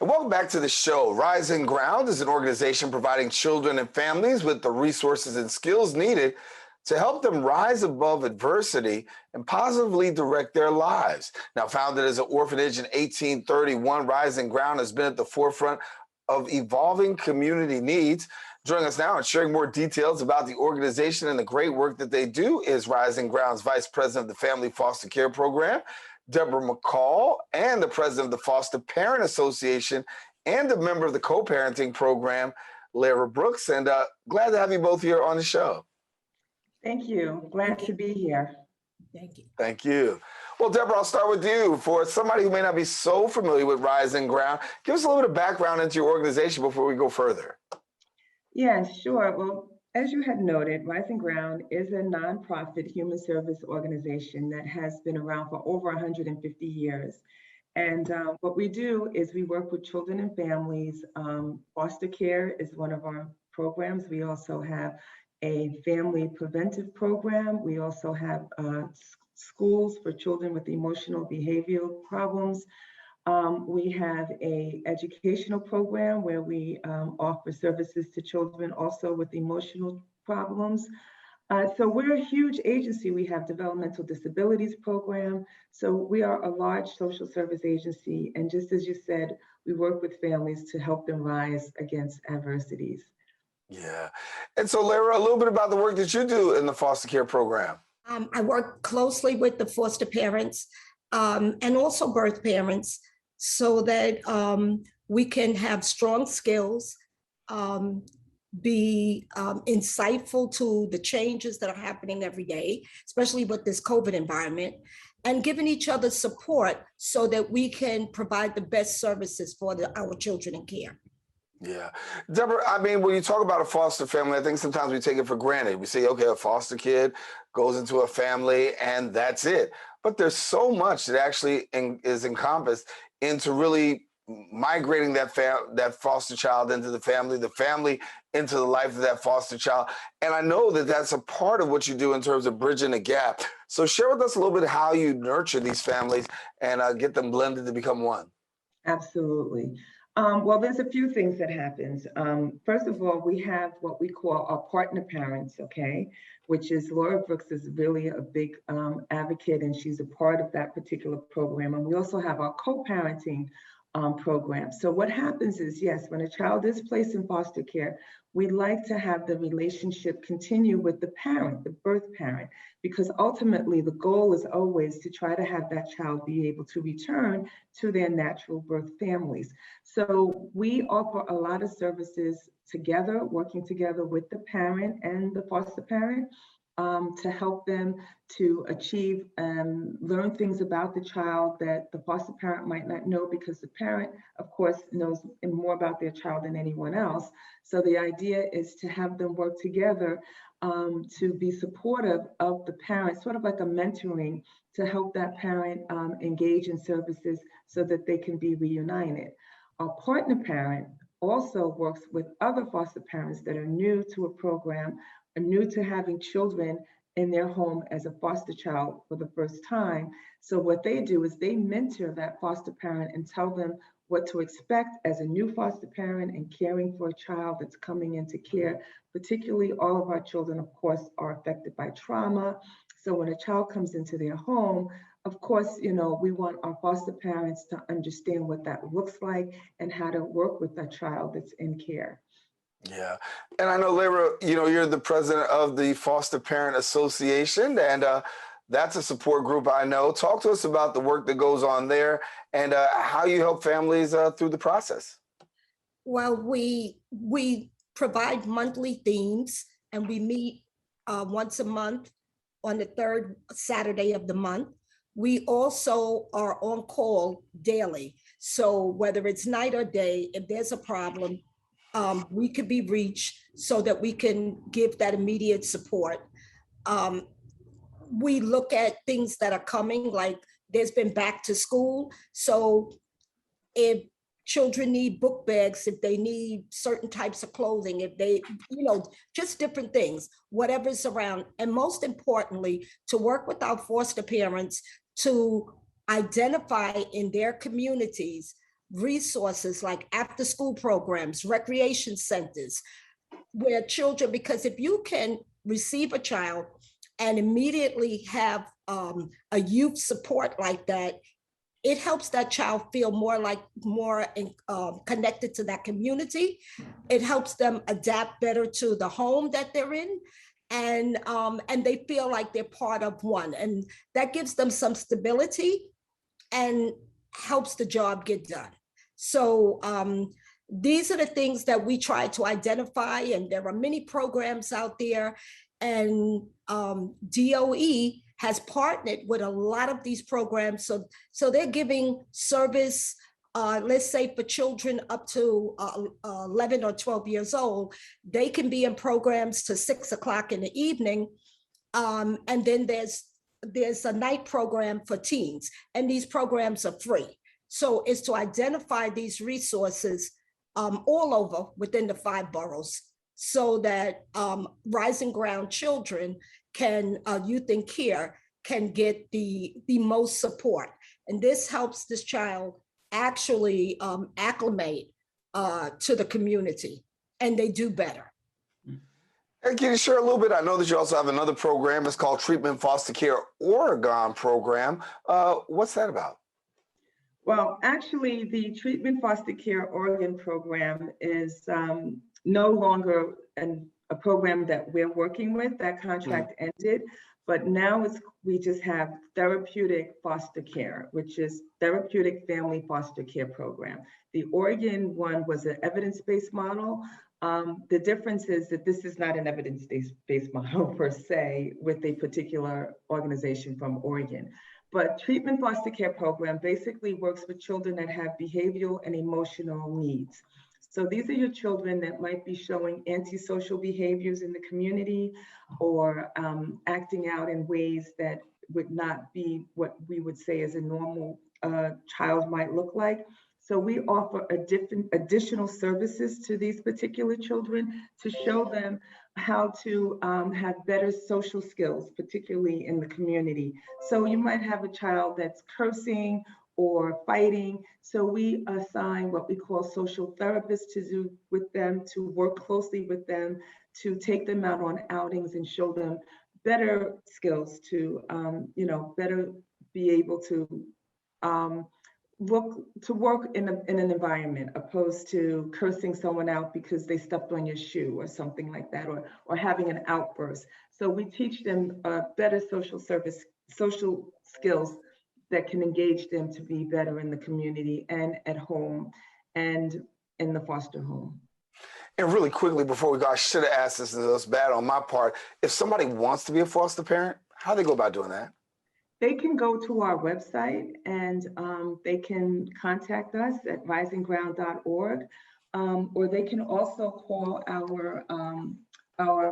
And welcome back to the show. Rising Ground is an organization providing children and families with the resources and skills needed to help them rise above adversity and positively direct their lives. Now, founded as an orphanage in 1831, Rising Ground has been at the forefront of evolving community needs. Joining us now and sharing more details about the organization and the great work that they do is Rising Ground's Vice President of the Family Foster Care Program, Debra McCall, and the President of the Foster Parent Association and a member of the co-parenting program, Lehra Brooks. And glad to have you both here on the show. Thank you. Glad to be here. Thank you. Thank you. Well, Debra, I'll start with you. For somebody who may not be so familiar with Rising Ground, give us a little bit of background into your organization before we go further. Yeah, sure. Well, as you had noted, Rising Ground is a nonprofit human service organization that has been around for over 150 years. And what we do is we work with children and families. Foster care is one of our programs. We also have a family preventive program. We also have schools for children with emotional behavioral problems. We have an educational program where we offer services to children also with emotional problems. So we're a huge agency. We have developmental disabilities program. So we are a large social service agency. And just as you said, we work with families to help them rise against adversities. Yeah. And so, Lehra, a little bit about the work that you do in the foster care program. I work closely with the foster parents and also birth parents so that we can have strong skills, be insightful to the changes that are happening every day, especially with this COVID environment, and giving each other support so that we can provide the best services for our children in care. Yeah. Debra, I mean, when you talk about a foster family, I think sometimes we take it for granted. We say, okay, a foster kid goes into a family and that's it. But there's so much that actually is encompassed into really migrating that foster child into the family into the life of that foster child. And I know that that's a part of what you do in terms of bridging the gap. So share with us a little bit how you nurture these families and get them blended to become one. Absolutely. Well, there's a few things that happens. First of all, we have what we call our partner parents, okay, which is Lehra Brooks is really a big advocate, and she's a part of that particular program. And we also have our co-parenting program. So what happens is, yes, when a child is placed in foster care, we like to have the relationship continue with the parent, the birth parent, because ultimately the goal is always to try to have that child be able to return to their natural birth families. So we offer a lot of services together, working together with the parent and the foster parent to help them to achieve and learn things about the child that the foster parent might not know, because the parent, of course, knows more about their child than anyone else. So the idea is to have them work together to be supportive of the parent, sort of like a mentoring to help that parent engage in services so that they can be reunited. Our partner parent also works with other foster parents that are new to a program, are new to having children in their home as a foster child for the first time. So what they do is they mentor that foster parent and tell them what to expect as a new foster parent and caring for a child that's coming into care. Particularly, all of our children, of course, are affected by trauma. So when a child comes into their home, of course, you know, we want our foster parents to understand what that looks like and how to work with that child that's in care. Yeah. And I know, Lehra, you know, you're the president of the Foster Parent Association, and that's a support group I know. Talk to us about the work that goes on there and how you help families through the process. Well, we provide monthly themes, and we meet once a month on the third Saturday of the month. We also are on call daily. So whether it's night or day, if there's a problem, we could be reached so that we can give that immediate support. We look at things that are coming, like there's been back to school. So if children need book bags, if they need certain types of clothing, if they, you know, just different things, whatever's around. And most importantly, to work with our foster parents to identify in their communities resources like after school programs, recreation centers, where children, because if you can receive a child and immediately have a youth support like that, it helps that child feel more connected to that community. It helps them adapt better to the home that they're in, and they feel like they're part of one, and that gives them some stability and helps the job get done. So these are the things that we try to identify, and there are many programs out there, and DOE has partnered with a lot of these programs. So they're giving service, let's say for children up to 11 or 12 years old, they can be in programs to 6 o'clock in the evening. And then there's a night program for teens, and these programs are free. So it's to identify these resources all over within the 5 boroughs, so that Rising Ground children can, youth and care, can get the most support. And this helps this child actually acclimate to the community, and they do better. And can you share a little bit? I know that you also have another program. It's called Treatment Foster Care Oregon program. What's that about? Well, actually, the Treatment Foster Care Oregon program is no longer a program that we're working with. That contract ended, but now we just have Therapeutic Foster Care, which is Therapeutic Family Foster Care Program. The Oregon one was an evidence-based model. The difference is that this is not an evidence-based model per se with a particular organization from Oregon. But Treatment Foster Care Program basically works with children that have behavioral and emotional needs. So these are your children that might be showing antisocial behaviors in the community, or acting out in ways that would not be what we would say as a normal child might look like. So we offer additional services to these particular children to show them how to have better social skills, particularly in the community. So you might have a child that's cursing or fighting. So we assign what we call social therapists to do with them, to work closely with them, to take them out on outings and show them better skills to, better be able to work in an environment, opposed to cursing someone out because they stepped on your shoe or something like that, or having an outburst. So we teach them better social skills that can engage them to be better in the community and at home and in the foster home. And really quickly before we go, I should have asked this, and it was bad on my part. If somebody wants to be a foster parent, how do they go about doing that? They can go to our website, and they can contact us at risingground.org, or they can also call our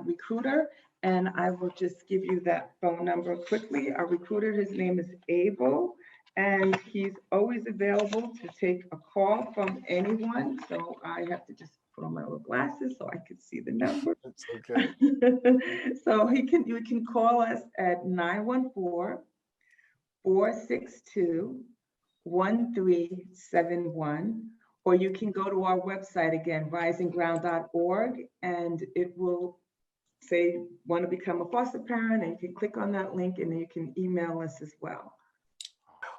recruiter, and I will just give you that phone number quickly. Our recruiter, his name is Abel, and he's always available to take a call from anyone. So I have to just put on my little glasses so I can see the number. It's okay. So you can call us at 914-462-1371, or you can go to our website again, risingground.org, and it will say want to become a foster parent, and you can click on that link, and then you can email us as well.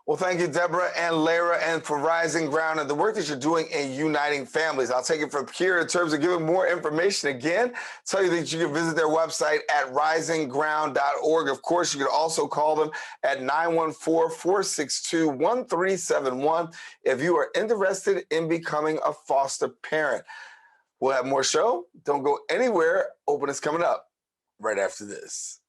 Well, thank you, Debra and Lehra, and for Rising Ground and the work that you're doing in uniting families. I'll take it from here in terms of giving more information again. Tell you that you can visit their website at risingground.org. Of course, you can also call them at 914-462-1371 if you are interested in becoming a foster parent. We'll have more show. Don't go anywhere. Open is coming up right after this.